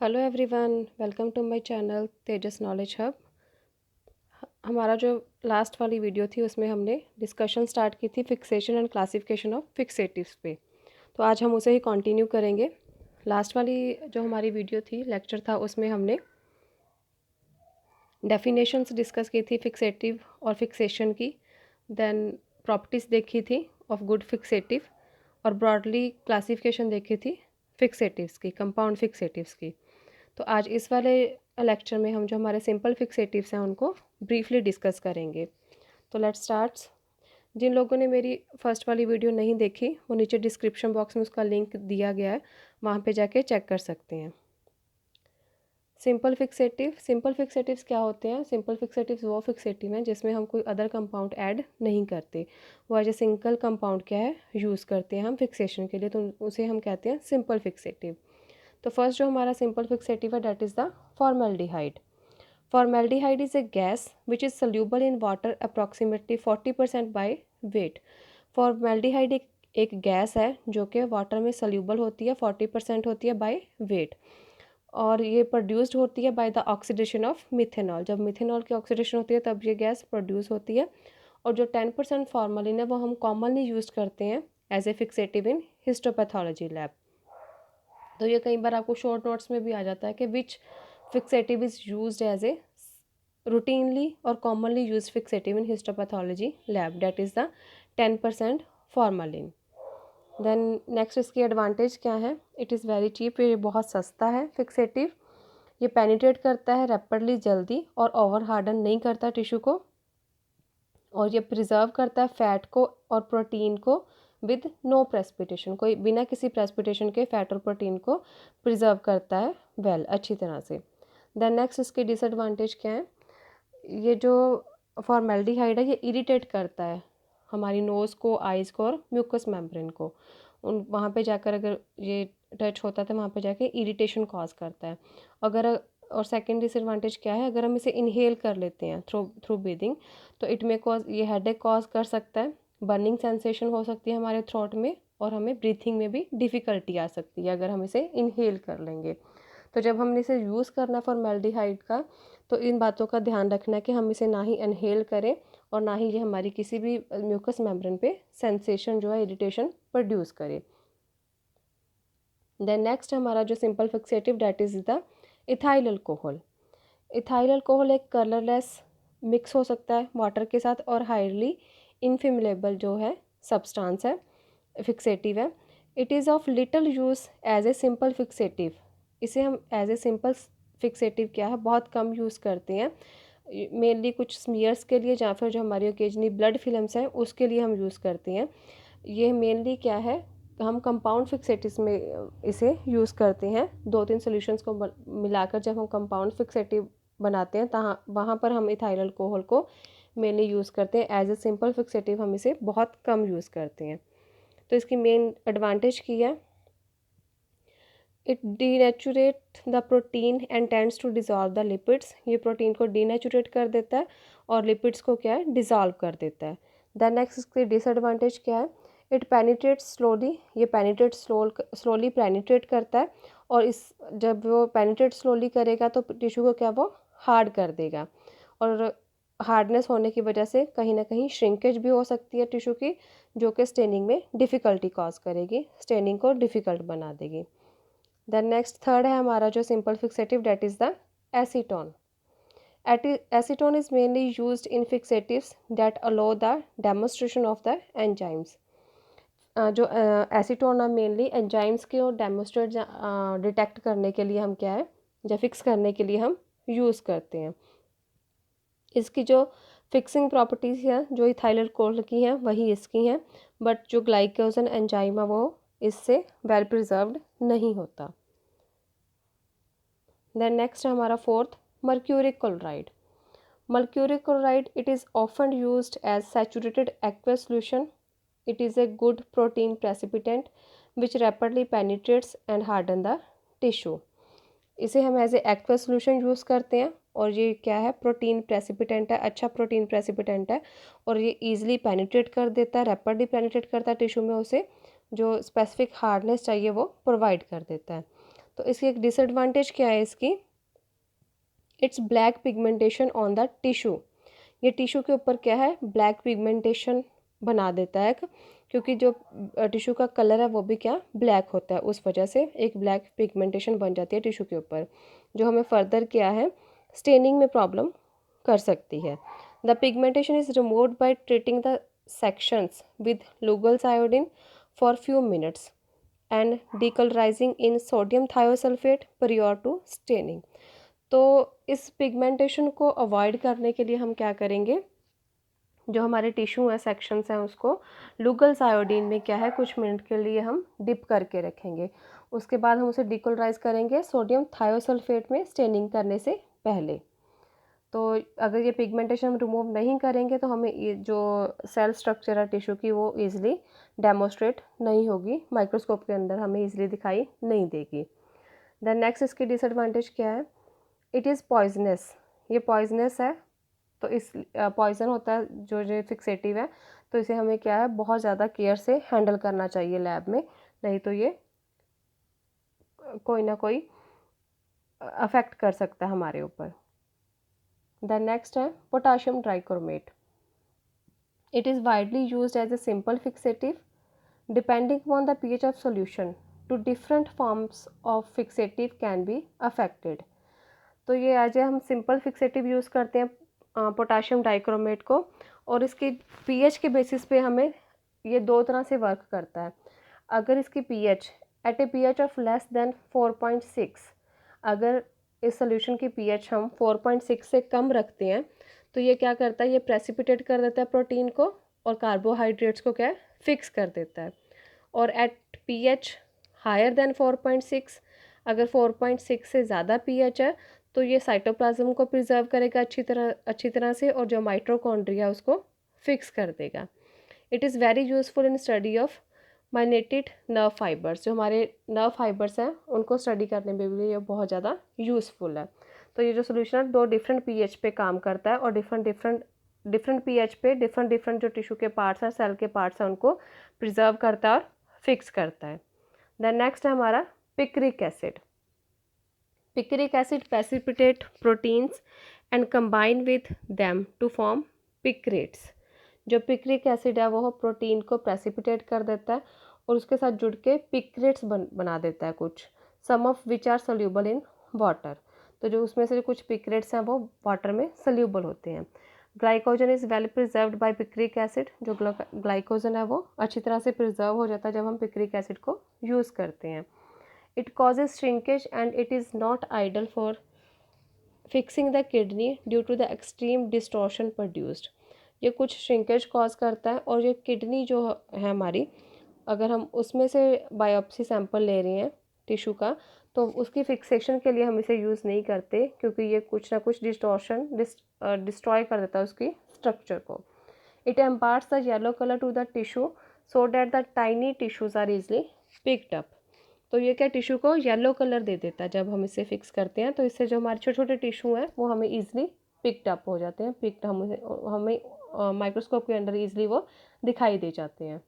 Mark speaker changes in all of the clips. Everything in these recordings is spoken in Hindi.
Speaker 1: Hello everyone, welcome to my channel Tejas knowledge hub. हमारा जो लास्ट वाली वीडियो थी उसमें हमने डिस्कशन स्टार्ट की थी fixation and classification of fixatives पे। तो आज हम उसे ही कंटिन्यू करेंगे। लास्ट वाली जो हमारी वीडियो थी, लेक्चर था, उसमें हमने डेफिनेशंस डिस्कस की थी फिक्सेटिव और फिक्सेशन की। देन प्रॉपर्टीज़ देखी थी ऑफ गुड फिक्सेटिव, और ब्रॉडली क्लासिफिकेशन देखी थी फिक्सेटिव्स की, कंपाउंड फिक्सेटिव्स की। तो आज इस वाले लेक्चर में हम जो हमारे सिंपल फिक्सेटिव्स हैं उनको ब्रीफली डिस्कस करेंगे। तो लेट्स स्टार्ट। जिन लोगों ने मेरी फर्स्ट वाली वीडियो नहीं देखी, वो नीचे डिस्क्रिप्शन बॉक्स में उसका लिंक दिया गया है, वहाँ पे जाके चेक कर सकते हैं। सिंपल फिक्सेटिव्स क्या होते हैं? सिंपल फिक्सेटिव्स वो फिक्सेटिव हैं जिसमें हम कोई अदर कंपाउंड ऐड नहीं करते। वो एज ए सिंगल कंपाउंड क्या है यूज़ करते हैं हम फिक्सेशन के लिए, तो उसे हम कहते हैं सिंपल फिक्सेटिव। तो फर्स्ट जो हमारा सिंपल फिक्सेटिव है that is the formaldehyde. Formaldehyde is a gas which is soluble in water approximately 40% by weight. Formaldehyde एक गैस है जो कि वाटर में सल्यूबल होती है, 40% होती है बाय वेट, और ये प्रोड्यूस्ड होती है by the oxidation of methanol. जब मिथेनॉल की ऑक्सीडेशन होती है तब ये गैस प्रोड्यूस होती है। और जो 10% फॉर्मलिन है वो हम कॉमनली यूज करते हैं as a fixative in histopathology lab. तो ये कई बार आपको शॉर्ट नोट्स में भी आ जाता है कि which fixative is used as a routinely or commonly used fixative in histopathology lab, that is the 10% formalin. Then next इसकी एडवांटेज क्या है? इट इज़ वेरी चीप, ये बहुत सस्ता है फिक्सेटिव। ये पेनिट्रेट करता है रैपिडली, जल्दी, और ओवर हार्डन नहीं करता टिश्यू को। और ये प्रिजर्व करता है फैट को और प्रोटीन को विद नो प्रेसिपिटेशन, कोई बिना किसी प्रेसिपिटेशन के फैट और प्रोटीन को प्रिजर्व करता है अच्छी तरह से। देन नेक्स्ट इसके डिसएडवांटेज क्या है? ये जो फॉर्मेल्डिहाइड है ये इरिटेट करता है हमारी नोज़ को, आइज़ को और म्यूकस मेम्ब्रेन को। उन वहाँ पे जाकर अगर ये टच होता है तो वहाँ पे जाके इरिटेशन कॉज करता है। अगर और सेकंड डिसएडवांटेज क्या है? अगर हम इसे इनहेल कर लेते हैं थ्रू थ्रू ब्रीदिंग, तो इट में कॉज, ये हेडेक कॉज कर सकता है, बर्निंग सेंसेशन हो सकती है हमारे थ्रोट में, और हमें ब्रीथिंग में भी डिफ़िकल्टी आ सकती है अगर हम इसे इनहेल कर लेंगे। तो जब हमने इसे यूज़ करना है फॉर्मेल्डिहाइड का, तो इन बातों का ध्यान रखना है कि हम इसे ना ही इनहेल करें और ना ही ये हमारी किसी भी म्यूकस मेम्ब्रेन पे सेंसेशन जो है, इरिटेशन प्रोड्यूस करे। देन नेक्स्ट हमारा जो simple fixative that is the ethyl alcohol. Ethyl alcohol एक कलरलेस मिक्स हो सकता है वाटर के साथ और हाईली इनफिमेबल जो है सब्सटेंस है, फिक्सेटिव है। It is of little use as a simple fixative. इसे हम एज ए सिंपल फिक्सेटिव क्या है बहुत कम यूज़ करते हैं, मेनली कुछ स्मीयर्स के लिए, या फिर जो हमारी ओकेजनली ब्लड फिल्म्स हैं उसके लिए हम यूज़ करते हैं। ये मेनली क्या है, हम कंपाउंड फिक्सेटिव्स में इसे यूज़ करते हैं। 2-3 सॉल्यूशंस को मिलाकर जब हम कंपाउंड फिक्सेटिव बनाते हैं तहाँ वहाँ पर हम इथाइल अल्कोहल को मेनली यूज़ करते हैं। एज ए सिंपल फिक्सेटिव हम इसे बहुत कम यूज़ करते हैं। तो इसकी मेन एडवांटेज की है, it denature the protein and tends to dissolve the lipids. ये प्रोटीन को डीनेचुरेट कर देता है और लिपिड्स को क्या है, डिज़ोल्व कर देता है। देन नेक्स्ट इसकी डिसएडवांटेज क्या है? It penetrates slowly. ये स्लोली पेनिट्रेट करता है, और इस जब वो पेनिट्रेट स्लोली करेगा तो टिश्यू को क्या, वो हार्ड कर देगा, और हार्डनेस होने की वजह से कहीं ना कहीं श्रिंकेज भी हो सकती है टिश्यू की, जो कि स्टेनिंग में डिफ़िकल्टी कॉज करेगी, स्टेनिंग को डिफ़िकल्ट बना देगी। देन नेक्स्ट थर्ड है हमारा जो simple fixative that is the acetone. Acetone is mainly used in fixatives that aloe the demonstration of the enzymes. जो एसीटोन है मेनली एंजाइम्स को डेमोस्ट्रेट डिटेक्ट करने के लिए हम क्या है, या फिक्स करने के लिए हम यूज़ करते हैं। इसकी जो फिक्सिंग प्रॉपर्टीज़ हैं जो इथाइल अल्कोहल की हैं वही इसकी हैं, बट जो ग्लाइकोजन एंजाइम है वो इससे वेल प्रिजर्व्ड नहीं होता। देन नेक्स्ट हमारा fourth, mercuric chloride. Mercuric chloride, it is often used as saturated aqueous solution. It is a good protein precipitant which rapidly penetrates and harden the tissue. इसे हम as a aqueous solution use करते हैं, और ये क्या है, प्रोटीन प्रेसिपिटेंट है, अच्छा प्रोटीन प्रेसिपिटेंट है, और ये ईजिली पेनिट्रेट कर देता है, रैपिडली पेनिट्रेट करता है टिश्यू में, उसे जो स्पेसिफिक हार्डनेस चाहिए वो प्रोवाइड कर देता है। तो इसकी एक डिसएडवांटेज क्या है इसकी, it's black pigmentation on the tissue. ये टिश्यू के ऊपर क्या है, ब्लैक पिगमेंटेशन बना देता है, क्योंकि जो टिश्यू का कलर है वो भी क्या ब्लैक होता है, उस वजह से एक ब्लैक पिगमेंटेशन बन जाती है टिश्यू के ऊपर, जो हमें फर्दर क्या है स्टेनिंग में प्रॉब्लम कर सकती है। The pigmentation is removed by treating the sections with Lugol's iodine for few minutes and decolorizing in sodium thiosulfate prior to staining। तो इस पिगमेंटेशन को अवॉइड करने के लिए हम क्या करेंगे, जो हमारे टिश्यू हैं सेक्शंस हैं उसको लुगल्स आयोडीन में क्या है कुछ मिनट के लिए हम डिप करके रखेंगे। उसके बाद हम उसे डिकोलराइज करेंगे सोडियम थायोसल्फेट में स्टेनिंग करने से पहले। तो अगर ये पिगमेंटेशन हम रिमूव नहीं करेंगे तो हमें ये जो सेल स्ट्रक्चर है टिश्यू की वो ईजिली डेमोस्ट्रेट नहीं होगी, माइक्रोस्कोप के अंदर हमें ईजिली दिखाई नहीं देगी। देन नेक्स्ट इसकी डिसएडवांटेज क्या है, इट इज़ पॉइजनस। ये पॉइजनस है, तो इस पॉइजन होता है जो फिक्सेटिव है, तो इसे हमें क्या है बहुत ज़्यादा केयर से हैंडल करना चाहिए लैब में, नहीं तो ये कोई ना कोई अफेक्ट कर सकता है हमारे ऊपर। देन नेक्स्ट है potassium ट्राइक्रोमेट। It is widely used as a simple fixative. Depending upon the pH of solution, to different forms of fixative can be affected. तो ये एज ए हम सिंपल फिक्सेटिव यूज़ करते हैं पोटाशियम डाइक्रोमेट को, और इसकी पीएच के बेसिस पे हमें ये दो तरह से वर्क करता है। अगर इसकी pH at a pH of less than 4.6, अगर इस सोल्यूशन की पीएच हम 4.6 से कम रखते हैं तो ये क्या करता है, ये प्रेसिपिटेट कर देता है प्रोटीन को और कार्बोहाइड्रेट्स को क्या है फिक्स कर देता है। और एट पीएच हायर देन 4.6, अगर 4.6 से ज़्यादा पीएच है तो ये साइटोप्लाज्म को प्रिजर्व करेगा अच्छी तरह से, और जो माइटोकॉन्ड्रिया उसको फिक्स कर देगा। It is very useful in study of myelinated nerve fibres. जो हमारे नर्व फाइबर्स हैं उनको स्टडी करने में भी ये बहुत ज़्यादा यूज़फुल है। तो ये जो सोल्यूशन है दो डिफरेंट पीएच पे काम करता है, और डिफरेंट पीएच पे डिफरेंट जो टिश्यू के पार्ट्स हैं सेल के पार्ट्स हैं उनको प्रिजर्व करता है और फिक्स करता है। देन नेक्स्ट है हमारा picric acid. Picric acid precipitate proteins and combine with them to form picrates. जो पिक्रिक एसिड है वो प्रोटीन को प्रेसिपिटेट कर देता है और उसके साथ जुड़ के पिक्रेट्स बना देता है कुछ, some of which are soluble in water. तो जो उसमें से कुछ पिक्रेट्स हैं वो वाटर में सोल्यूबल होते हैं। Glycogen is well preserved by picric acid. जो ग्लाइकोजन है वो अच्छी तरह से प्रिजर्व हो जाता है जब हम पिक्रिक एसिड को यूज़ करते हैं। It causes shrinkage and it is not ideal for fixing the kidney due to the extreme distortion produced. ये कुछ श्रिंकेज कॉज करता है, और ये किडनी जो है हमारी, अगर हम उसमें से बायोप्सी सैंपल ले रहे हैं टिश्यू का तो उसकी फिक्सेशन के लिए हम इसे यूज़ नहीं करते, क्योंकि ये कुछ ना कुछ डिस्ट्रॉय कर देता है उसकी स्ट्रक्चर को। It imparts the yellow colour to the tissue so that the tiny tissues are easily picked up. तो ये क्या टिश्यू को येलो कलर दे देता है जब हम इसे फिक्स करते हैं, तो इससे जो हमारे छोटे छोटे टिश्यू हैं वो हमें ईजिली पिक्ड अप हो जाते हैं, हमें माइक्रोस्कोप के अंदर ईजिली वो दिखाई दे जाते हैं।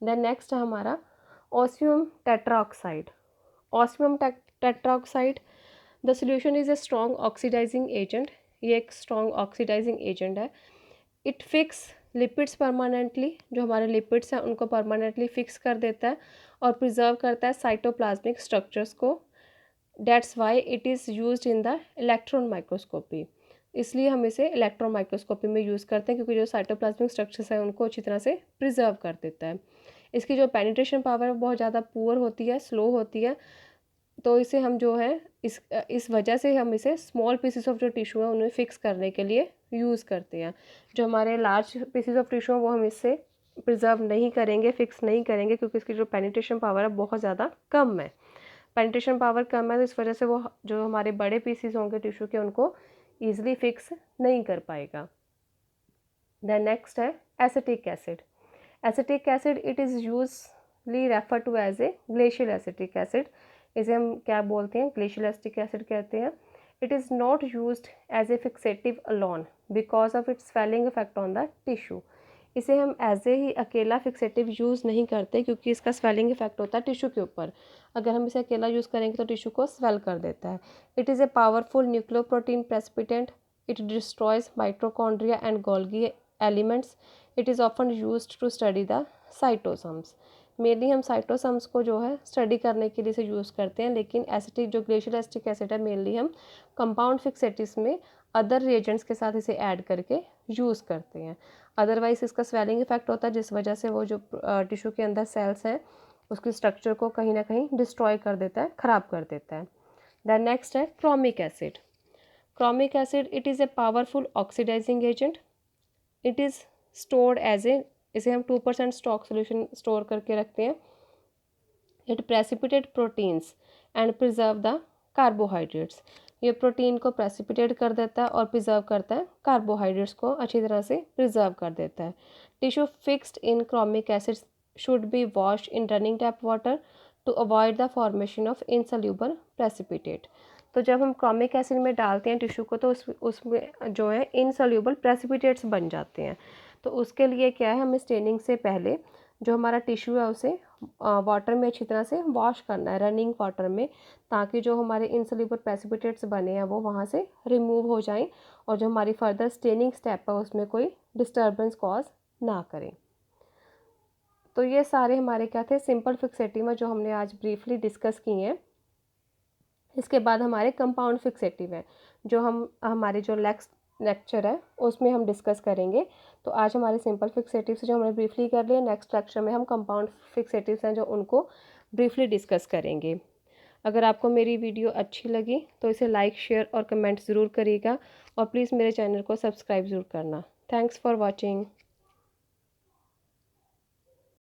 Speaker 1: देन नेक्स्ट है हमारा osmium tetroxide. Osmium tetroxide, the solution is a strong oxidising agent. ये एक स्ट्रॉन्ग ऑक्सीडाइजिंग एजेंट है। इट फिक्स लिपिड्स परमानेंटली, जो हमारे लिपिड्स हैं उनको परमानेंटली फिक्स कर देता है और प्रिजर्व करता है साइटोप्लाज्मिक स्ट्रक्चर्स को। That's why it is used in the electron microscopy. इसलिए हम इसे इलेक्ट्रॉन माइक्रोस्कोपी में यूज़ करते हैं, क्योंकि जो साइटोप्लाज्मिक स्ट्रक्चर्स हैं उनको अच्छी तरह से प्रिजर्व कर देता है। इसकी जो पेनिट्रेशन पावर है बहुत ज़्यादा पुअर होती है, स्लो होती है, तो इसे हम जो है इस वजह से हम इसे स्मॉल पीसेस ऑफ जो टिश्यू है उन्हें फिक्स करने के लिए यूज़ करते हैं। जो हमारे लार्ज पीसेस ऑफ टिश्यू हैं वो हम इससे प्रिजर्व नहीं करेंगे, फिक्स नहीं करेंगे, क्योंकि इसकी जो पेनिट्रेशन पावर है बहुत ज़्यादा कम है। पेनिट्रेशन पावर कम है तो इस वजह से वो जो हमारे बड़े पीसेस होंगे टिश्यू के उनको ईजिली फिक्स नहीं कर पाएगा। देन नेक्स्ट है acetic acid. Acetic acid it is usually refer to as a glacial acetic acid. इसे हम क्या बोलते हैं, ग्लेशियल एसिटिक एसिड कहते हैं। It is not used as a fixative alone because of its swelling effect on the tissue. इसे हम एज ए ही अकेला फिक्सेटिव यूज़ नहीं करते क्योंकि इसका स्वेलिंग इफेक्ट होता है टिश्यू के ऊपर। अगर हम इसे अकेला यूज़ करेंगे तो टिश्यू को स्वेल कर देता है। It is a powerful nucleoprotein precipitant. It destroys mitochondria and Golgi elements. It is often used to study the cytosomes. Mainly हम साइटोसम्स को जो है स्टडी करने के लिए इसे यूज़ करते हैं, लेकिन एसिटिक जो ग्लेशियल एसिटिक एसिड है मेनली हम कंपाउंड फिक्सेटिव्स में अदर रिएजेंट्स के साथ इसे ऐड करके यूज़ करते हैं। अदरवाइज इसका स्वेलिंग इफेक्ट होता है जिस वजह से वो जो टिश्यू के अंदर सेल्स हैं उसके स्ट्रक्चर को कहीं ना कहीं डिस्ट्रॉय कर देता है, ख़राब कर देता है। दैन नेक्स्ट है chromic acid. Chromic acid it is a powerful oxidising agent. It is stored as a, इसे हम 2% स्टॉक सोल्यूशन स्टोर करके रखते हैं। It precipitate proteins and preserve the carbohydrates. ये प्रोटीन को प्रेसिपिटेट कर देता है और प्रिजर्व करता है, कार्बोहाइड्रेट्स को अच्छी तरह से प्रिजर्व कर देता है। Tissue fixed in chromic acid should be washed in running tap water to avoid the formation of insoluble precipitate. तो जब हम क्रोमिक एसिड में डालते हैं टिश्यू को तो उसमें जो है इनसल्यूबल प्रेसिपिटेट्स बन जाते हैं। तो उसके लिए क्या है, हमें स्टेनिंग से पहले जो हमारा टिश्यू है उसे वाटर में अच्छी तरह से वॉश करना है, रनिंग वाटर में, ताकि जो हमारे इनसल्यूबल प्रेसिपिटेट्स बने हैं वो वहाँ से रिमूव हो जाएं और जो हमारी फर्दर स्टेनिंग स्टेप है उसमें कोई डिस्टर्बेंस कॉज ना करें। तो ये सारे हमारे क्या थे सिंपल फिक्सेटिव में जो हमने आज ब्रीफली डिस्कस किए हैं। इसके बाद हमारे कंपाउंड फिक्सेटिव हैं जो हम हमारे जो लेक्चर है उसमें हम डिस्कस करेंगे। तो आज हमारे सिंपल फिक्सेटिव्स जो हमने ब्रीफली कर लिए, नेक्स्ट लेक्चर में हम कंपाउंड फिक्सेटिव्स हैं जो उनको ब्रीफली डिस्कस करेंगे। अगर आपको मेरी वीडियो अच्छी लगी तो इसे लाइक, शेयर और कमेंट ज़रूर करिएगा और प्लीज़ मेरे चैनल को सब्सक्राइब ज़रूर करना। Thanks for watching.